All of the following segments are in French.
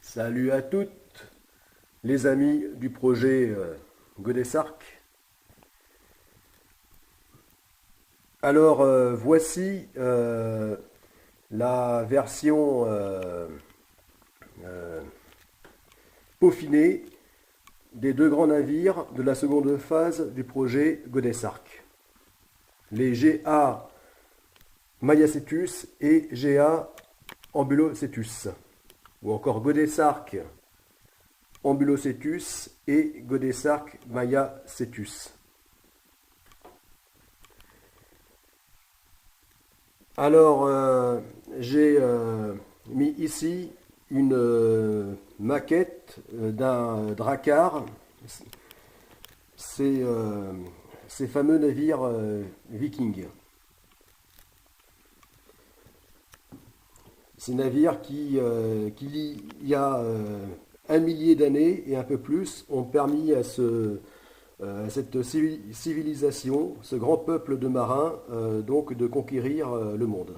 Salut à toutes les amis du projet Godessarc. Alors voici la version euh, peaufinée des deux grands navires de la seconde phase du projet Godessarc. Les GA Mayacetus et GA Ambulocetus, ou encore Godessarc Ambulocetus et Godessarc Mayacetus. Alors, j'ai mis ici une maquette d'un drakkar, ces fameux navires vikings. Ces navires qui il y a un millier d'années et un peu plus, ont permis à cette civilisation, ce grand peuple de marins, donc de conquérir le monde.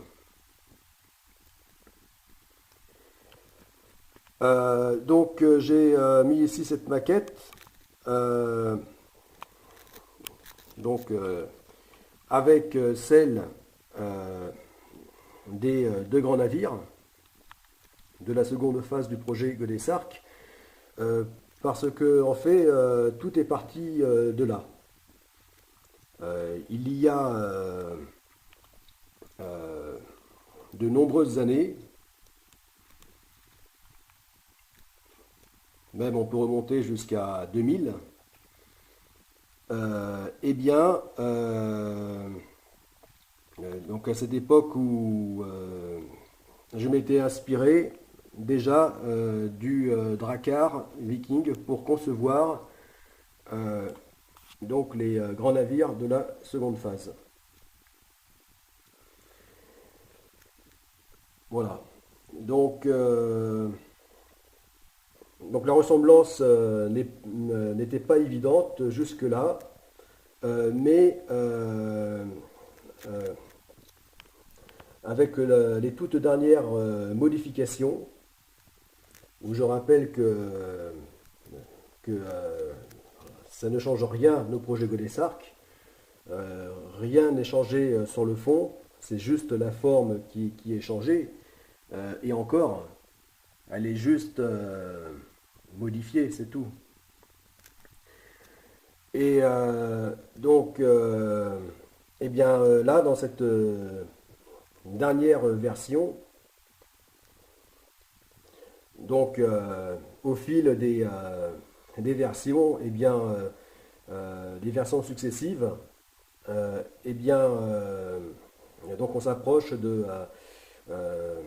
J'ai mis ici cette maquette, avec celle des deux grands navires de la seconde phase du projet Godessarc, parce que en fait tout est parti de là. Il y a de nombreuses années, même on peut remonter jusqu'à 2000, eh bien, donc à cette époque où je m'étais inspiré déjà du drakkar viking pour concevoir donc les grands navires de la seconde phase. Voilà. Donc la ressemblance n'était pas évidente jusque-là, mais euh, avec les toutes dernières modifications, où je rappelle que ça ne change rien au projet Godessarc, rien n'est changé sur le fond, c'est juste la forme qui est changée, et encore, elle est juste modifiée, c'est tout. Et eh bien là, dans cette dernière version, donc au fil des versions, eh bien, des versions successives, eh bien, donc on s'approche euh,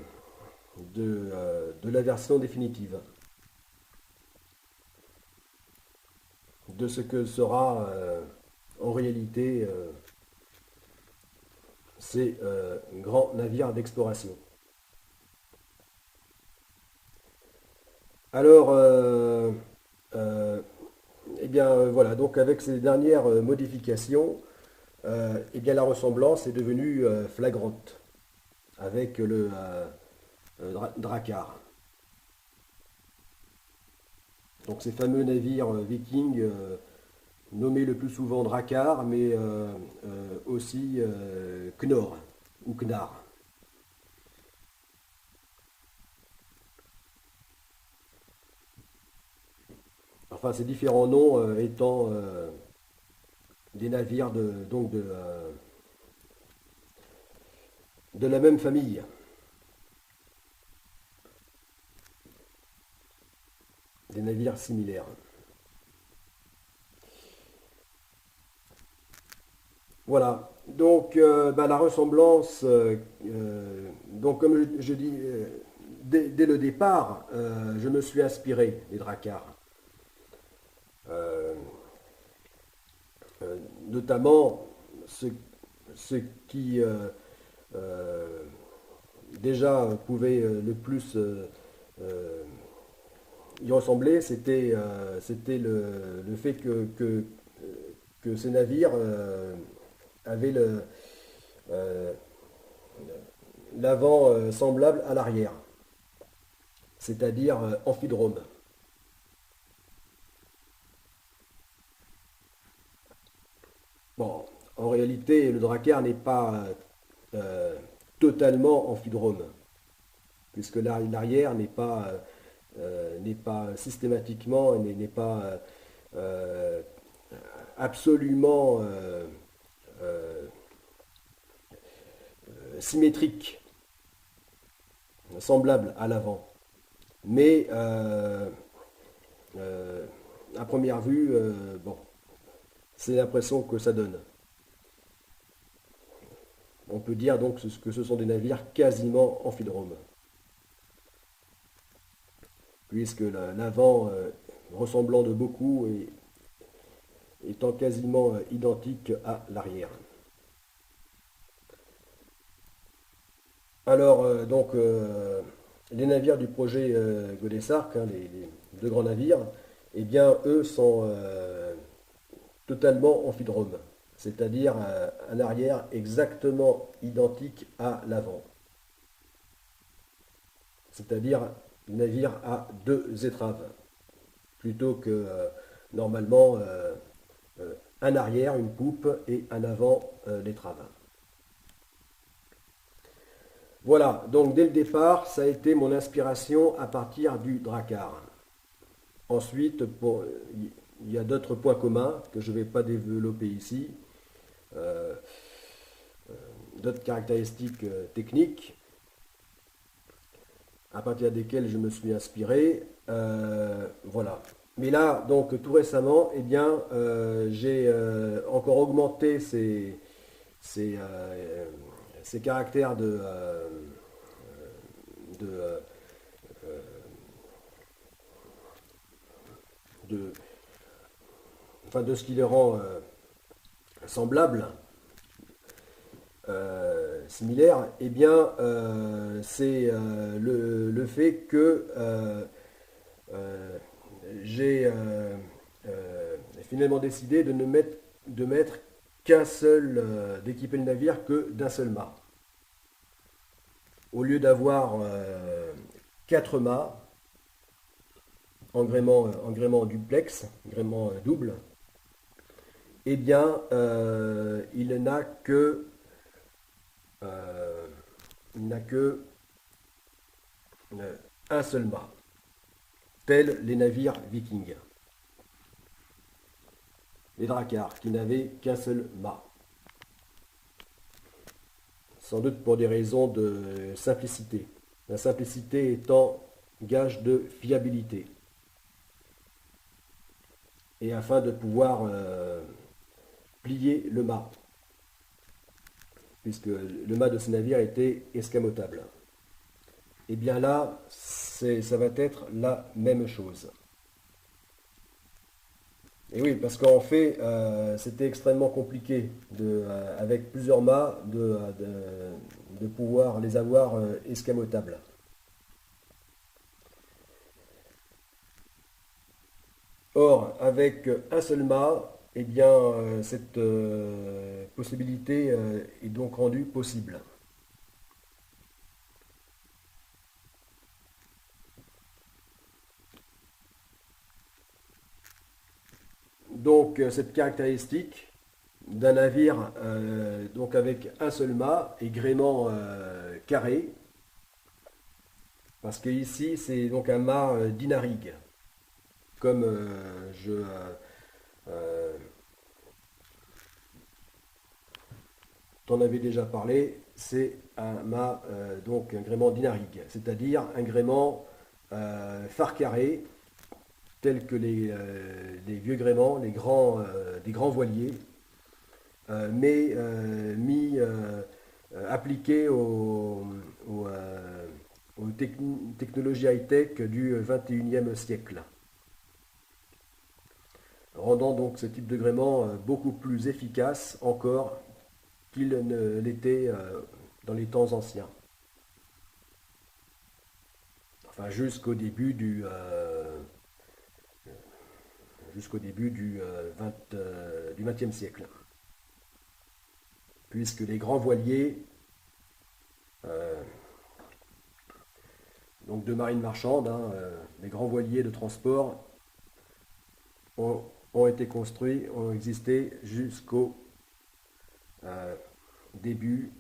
de la version définitive, de ce que sera en réalité ces grands navires d'exploration. Alors, eh bien voilà, donc avec ces dernières modifications, eh bien la ressemblance est devenue flagrante avec le drakkar. Donc ces fameux navires vikings nommés le plus souvent drakkar, mais aussi Knorr ou Knar. Enfin, ces différents noms étant des navires de la même famille, des navires similaires. Voilà, donc la ressemblance, donc comme je dis, dès le départ, je me suis inspiré des dracars. Euh, Notamment ce qui euh, déjà pouvait le plus euh, y ressembler, c'était le fait que ces navires avaient euh, l'avant semblable à l'arrière. c'est-à-dire amphidrome. Bon, en réalité, le drakkar n'est pas euh, totalement amphidrome, puisque l'arrière n'est pas systématiquement, n'est pas euh, absolument euh, symétrique, semblable à l'avant. Mais euh, à première vue, bon, c'est l'impression que ça donne. On peut dire donc que ce sont des navires quasiment amphidromes, puisque l'avant, ressemblant de beaucoup et étant quasiment identique à l'arrière. Alors, les navires du projet Godessark, hein, les deux grands navires, eh bien, eux sont totalement amphidromes, c'est-à-dire un arrière exactement identique à l'avant, c'est-à-dire le navire a deux étraves, plutôt que normalement un arrière, une poupe, et un avant, l'étrave. Voilà, donc dès le départ, ça a été mon inspiration à partir du drakkar. Ensuite, il y a d'autres points communs que je ne vais pas développer ici, euh, d'autres caractéristiques techniques à partir desquelles je me suis inspiré. Voilà. Mais là, donc tout récemment, eh bien, j'ai encore augmenté ces, euh, ces caractères de, de, enfin, de ce qui les rend semblables, similaires, eh bien, c'est le fait que euh, j'ai finalement décidé de mettre qu'un seul, d'équiper le navire que d'un seul mât. Au lieu d'avoir quatre mâts, engréement duplex, engréement double, eh bien, euh, il n'a que un seul mât, tels les navires vikings, les dracars, qui n'avaient qu'un seul mât. Sans doute pour des raisons de simplicité. La simplicité étant gage de fiabilité. Et afin de pouvoir plier le mât, puisque le mât de ce navire était escamotable. Et bien là, ça va être la même chose. Et oui, parce qu'en fait, c'était extrêmement compliqué avec plusieurs mâts de pouvoir les avoir escamotables. Or, avec un seul mât, eh bien, cette possibilité est donc rendue possible. Donc, cette caractéristique d'un navire donc avec un seul mât et gréement carré, parce que ici c'est donc un mât d'Inarigue, comme je euh, t'en avais déjà parlé, c'est un mât donc un gréement d'Inarigue, c'est-à-dire un gréement phare carré, tel que les vieux gréements, des grands voiliers, mais appliqué aux technologies high-tech du 21e siècle, rendant donc ce type de gréement beaucoup plus efficace encore qu'il ne l'était dans les temps anciens. Enfin, jusqu'au début du 20e siècle, puisque les grands voiliers donc de marine marchande, hein, les grands voiliers de transport ont été construits, ont existé jusqu'au début,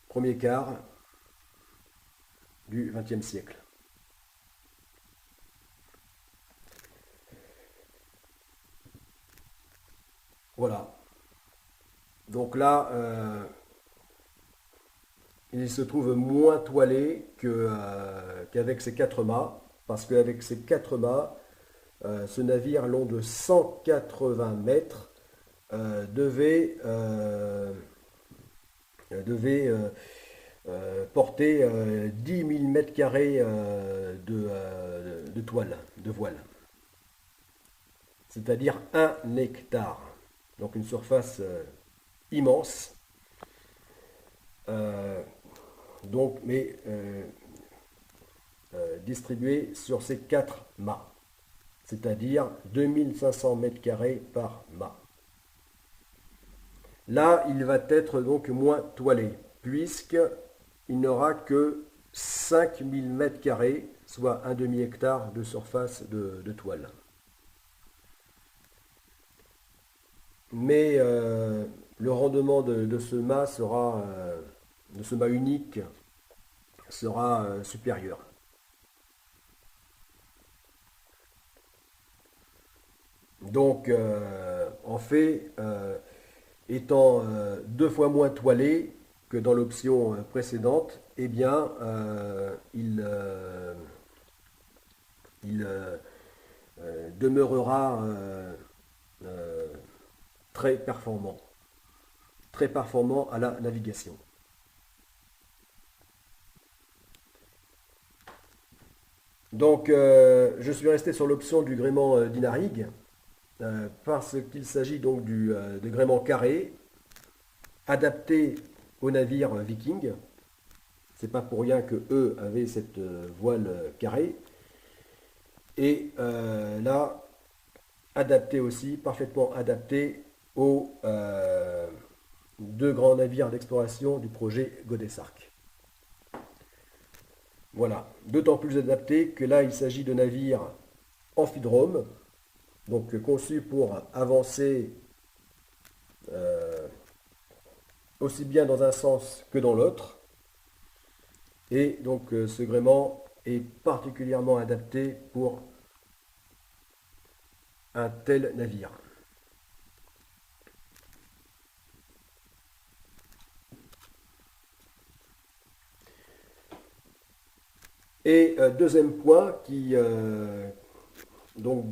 premier quart du XXe siècle. Voilà. Donc là, il se trouve moins toilé qu'avec ses quatre mâts, parce qu'avec ses quatre mâts, ce navire long de 180 mètres devait porter 10 000 mètres carrés de toile, de voile, c'est-à-dire 1 hectare. Donc une surface immense. Euh, mais distribuée sur ces quatre mâts, c'est-à-dire 2500 mètres carrés par mât. Là, il va être donc moins toilé, puisqu'il n'aura que 5000 mètres carrés, soit un demi-hectare de surface de toile. Mais le rendement de ce mât de ce mât unique sera supérieur. Donc, en fait, étant deux fois moins toilé que dans l'option précédente, eh bien, il demeurera euh, très performant à la navigation. Donc, je suis resté sur l'option du gréement d'Inarig, parce qu'il s'agit donc de gréement carré, adapté aux navires vikings. C'est pas pour rien que eux avaient cette voile carrée. Et là, adapté aussi, parfaitement adapté aux deux grands navires d'exploration du projet Godesarc. Voilà, d'autant plus adapté que là, il s'agit de navires amphidromes, donc conçus pour avancer aussi bien dans un sens que dans l'autre. Et donc ce gréement est particulièrement adapté pour un tel navire. Et deuxième point qui donc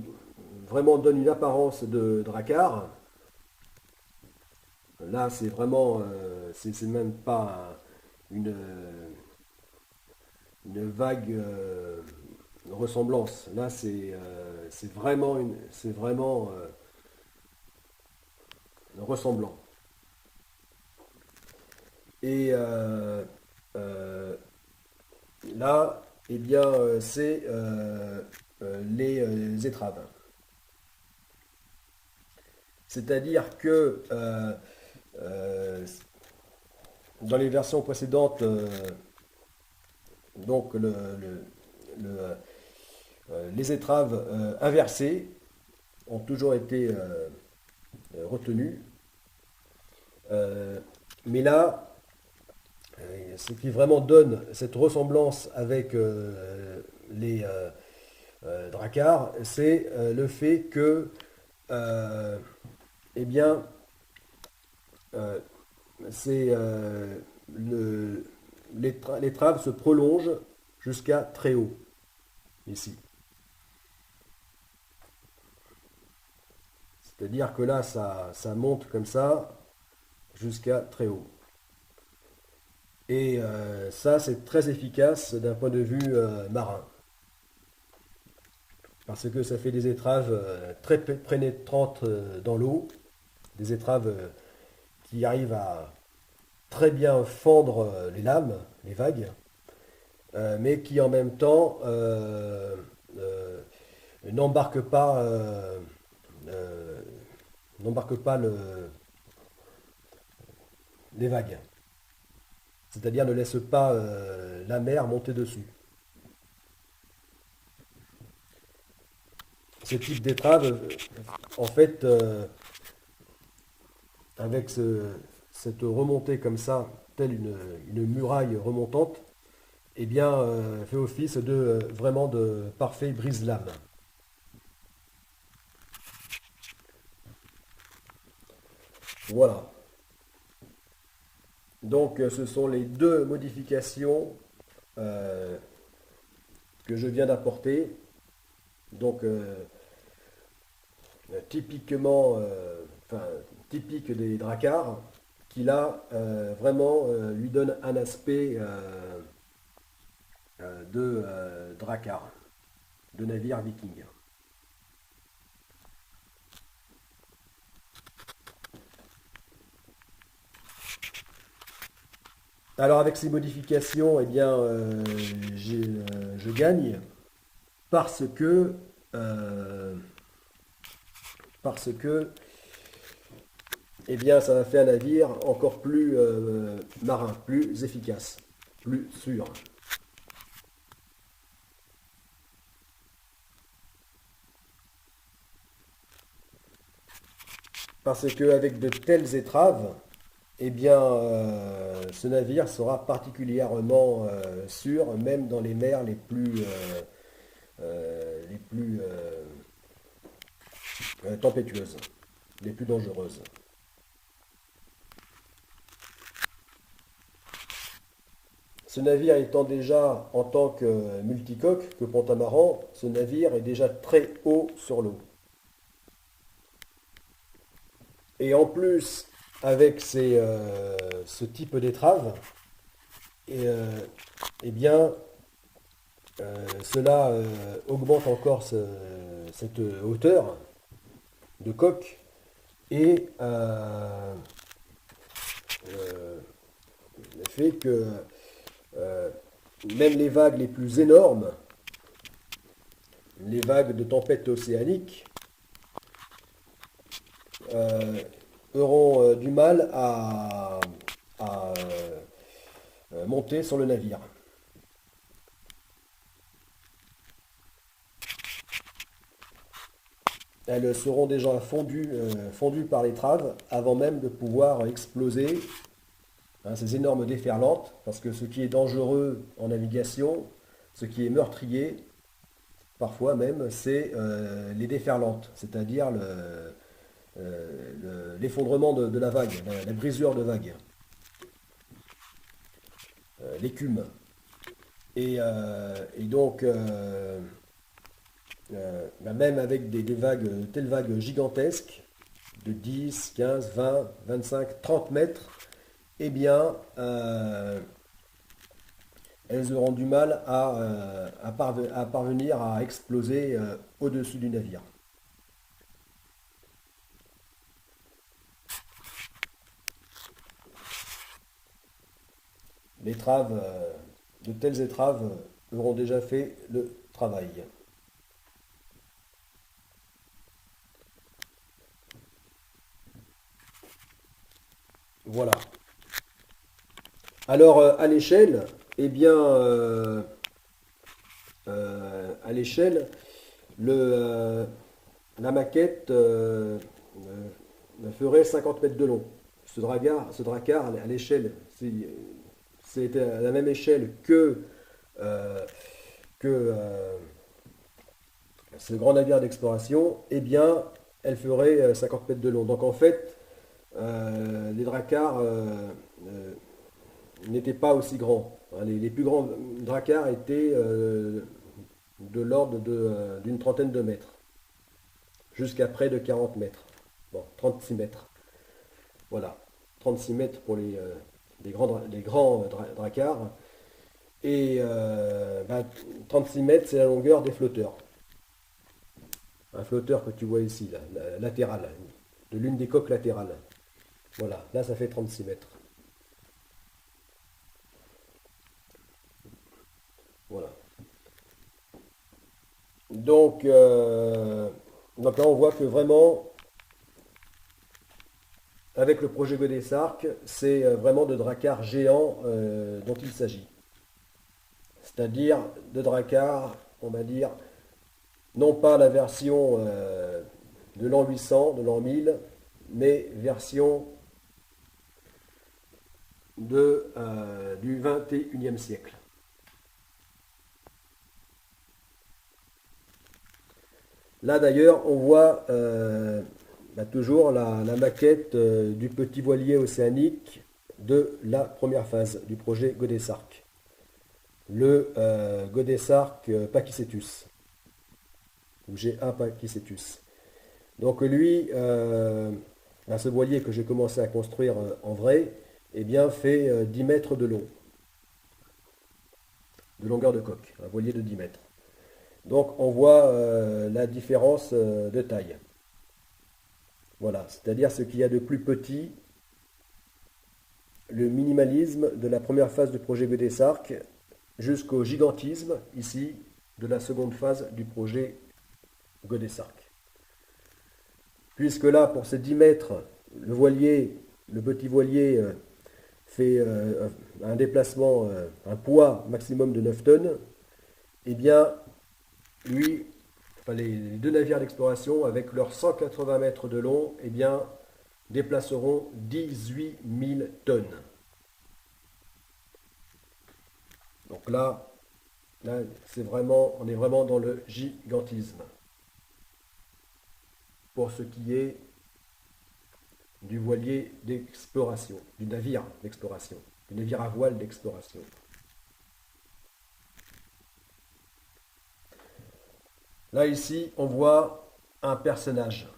vraiment donne une apparence de drakkar. Là, c'est vraiment, c'est même pas une vague ressemblance. Là, c'est vraiment ressemblant. Et là, eh bien, c'est les étraves. C'est-à-dire que dans les versions précédentes, donc les étraves inversées ont toujours été retenues. Mais là, ce qui vraiment donne cette ressemblance avec les dracars, c'est le fait que eh bien, c'est l'étrave se prolonge jusqu'à très haut, ici. C'est-à-dire que là, ça monte comme ça jusqu'à très haut. Et ça, c'est très efficace d'un point de vue marin. Parce que ça fait des étraves très pénétrantes dans l'eau, des étraves qui arrivent à très bien fendre les lames, les vagues, mais qui en même temps n'embarquent pas, euh, n'embarquent pas les vagues. c'est-à-dire ne laisse pas la mer monter dessus. Ce type d'étrave, en fait, avec cette remontée comme ça, telle une muraille remontante, eh bien, fait office de vraiment de parfait brise-lames. Voilà. Donc, ce sont les deux modifications euh, que je viens d'apporter. Donc, typiquement, enfin, typique des dracars, qui là vraiment lui donne un aspect de dracar, de navire viking. Alors avec ces modifications, eh bien, je gagne parce que, euh, parce que, eh bien, ça va faire un navire encore plus marin, plus efficace, plus sûr. Parce qu'avec de telles étraves, eh bien, ce navire sera particulièrement sûr, même dans les mers les plus tempétueuses, les plus dangereuses. Ce navire étant déjà en tant que multicoque, que Pont-Amaran, ce navire est déjà très haut sur l'eau. Et en plus, avec ce type d'étrave, et, eh bien, cela augmente encore cette hauteur de coque et euh, fait que euh, même les vagues les plus énormes, les vagues de tempête océanique, euh, auront du mal à monter sur le navire. Elles seront déjà fondues par l'étrave avant même de pouvoir exploser, hein, ces énormes déferlantes, parce que ce qui est dangereux en navigation, ce qui est meurtrier, parfois même, c'est les déferlantes, c'est-à-dire l'effondrement de la vague, la brisure de vague, l'écume. Et donc, même avec des vagues, telles vagues gigantesques, de 10, 15, 20, 25, 30 mètres, eh bien, elles auront du mal à parvenir à exploser au-dessus du navire. L'étrave, de telles étraves auront déjà fait le travail. Voilà. Alors, à l'échelle, eh bien, à l'échelle, la maquette ferait 50 mètres de long. Ce dracar à l'échelle, c'était à la même échelle euh, que ce grand navire d'exploration, eh bien, elle ferait 50 mètres de long. Donc en fait, les dracars euh, n'étaient pas aussi grands. Hein, les plus grands dracars étaient de l'ordre d'une trentaine de mètres, jusqu'à près de 40 mètres. Bon, 36 mètres. Voilà, 36 mètres pour les grands dracars. Et 36 mètres, c'est la longueur des flotteurs. Un flotteur que tu vois ici, là, latéral, de l'une des coques latérales. Voilà, là ça fait 36 mètres. Voilà. Donc, donc là on voit que vraiment avec le projet Godesarc, c'est vraiment de dracars géants dont il s'agit. C'est-à-dire de dracars, on va dire, non pas la version de l'an 800, de l'an 1000, mais version du 21e siècle. Là d'ailleurs, on voit toujours la maquette du petit voilier océanique de la première phase du projet Godesarc. Le Godesarc Pakicetus, ou G1 Pakicetus. Donc lui, ce voilier que j'ai commencé à construire en vrai, eh bien, fait 10 mètres de long, de longueur de coque, un voilier de 10 mètres. Donc on voit la différence de taille. Voilà, c'est-à-dire ce qu'il y a de plus petit, le minimalisme de la première phase du projet Godesarc jusqu'au gigantisme, ici, de la seconde phase du projet Godesarc. Puisque là, pour ces 10 mètres, le petit voilier fait un déplacement, un poids maximum de 9 tonnes, eh bien, lui, les deux navires d'exploration, avec leurs 180 mètres de long, eh bien, déplaceront 18 000 tonnes. Donc là on est vraiment dans le gigantisme. Pour ce qui est du voilier d'exploration, du navire d'exploration, du navire à voile d'exploration. Là, ici, on voit un personnage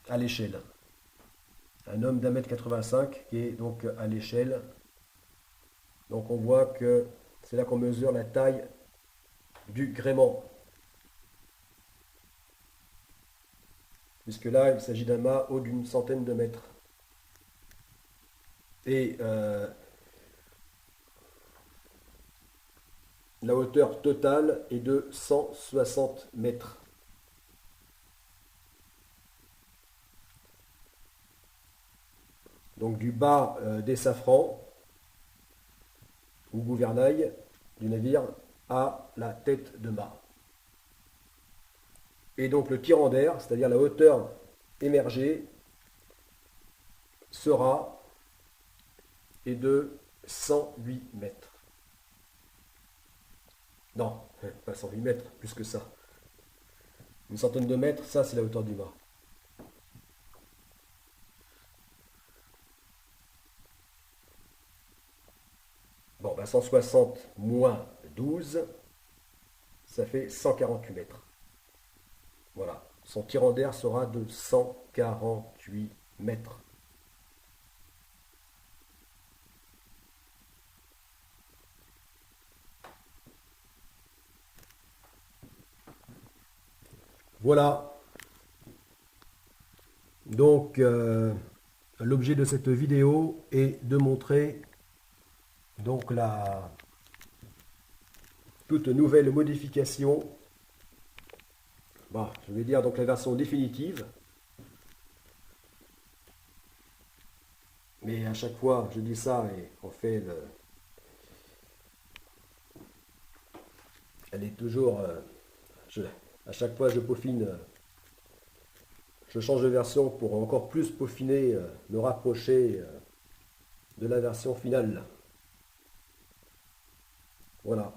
à l'échelle. Un homme d'1,85 m qui est donc à l'échelle. Donc on voit que c'est là qu'on mesure la taille du gréement. Puisque là, il s'agit d'un mât haut d'une centaine de mètres. Et la hauteur totale est de 160 mètres. Donc du bas des safrans, ou gouvernail du navire, à la tête de mât. Et donc le tirant d'air, c'est-à-dire la hauteur émergée, sera de 108 mètres. Non, pas 108 mètres, plus que ça. Une centaine de mètres, ça c'est la hauteur du mât. Bon, 160 moins 12, ça fait 148 mètres. Voilà, son tirant d'air sera de 148 mètres. Voilà. Donc, l'objet de cette vidéo est de montrer donc la toute nouvelle modification. Bon, je vais dire donc la version définitive. Mais à chaque fois, je dis ça et en fait, elle est toujours... à chaque fois, je peaufine, je change de version pour encore plus peaufiner, me rapprocher de la version finale. Voilà.